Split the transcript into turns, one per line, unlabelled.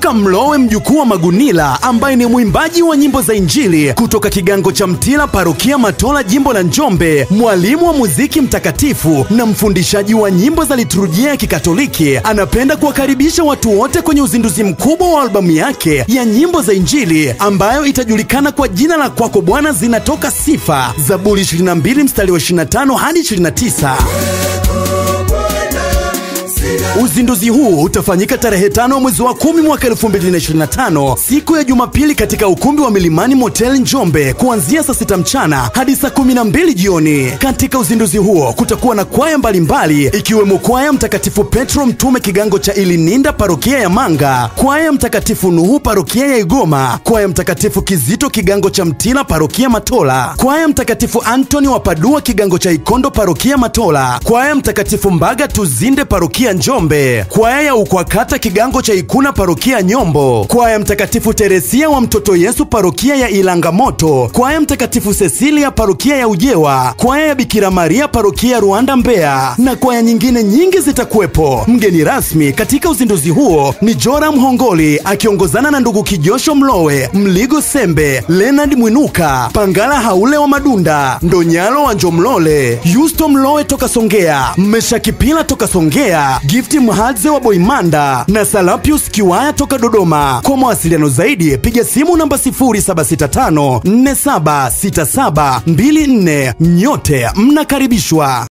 kutoka Mlowe mjukuu wa Magunila ambaye ni mwimbaji wa nyimbo za Injili kutoka kigango cha Mtila parokia Matola jimbo la Njombe, mwalimu wa muziki mtakatifu na mfundishaji wa nyimbo za liturujia ya Kikatoliki, anapenda kuwakaribisha watu wote kwenye uzinduzi mkubwa wa albamu yake ya nyimbo za Injili ambayo itajulikana kwa jina la Kwako Bwana Zinatoka Sifa, Zaburi 22 mstari wa 25 hadi 29. Uzinduzi huu utafanyika tarehe 5 mwezi wa 10 mwaka 2025, siku ya Jumapili katika ukumbi wa Milimani Motel Njombe, kuanzia saa 6 mchana hadi saa 12 jioni. Katika uzinduzi huo kutakuwa na kwaya mbalimbali ikiwemo kwaya Mtakatifu Petro Mtume kigango cha Ilininda parokia ya Manga, kwaya Mtakatifu Nuhu parokia ya Igoma, kwaya Mtakatifu Kizito kigango cha Mtila parokia Matola, kwaya Mtakatifu Antoni wa Padua kigango cha Ikondo parokia Matola, kwaya Mtakatifu Mbaga Tuzinde parokia Njombe, kwaya ya Ukwakata kigango cha Ikuna parokia Nyombo, kwaya Mtakatifu Teresia wa Mtoto Yesu parokia ya Ilangamoto, kwaya Mtakatifu Cecilia parokia ya Ujewa, kwaya ya Bikira Maria parokia ya Ruanda Mbeya, na kwaya nyingine nyingi zitakuwepo. Mgeni rasmi katika uzinduzi huo ni Joram Hongoli akiongozana na ndugu Kijosho Mlowe, Mligo Sembe, Leonard Mwinuka, Pangala Haule wa Madunda, Ndonyalo wa Njomlole, Yusto Mlowe toka Songea, Mmeshakipila toka Songea, Gifti Mhadze wa Boimanda na Salapius Kiwaya toka Dodoma. Kwa mawasiliano zaidi piga simu namba 0765476724. Nyote mnakaribishwa.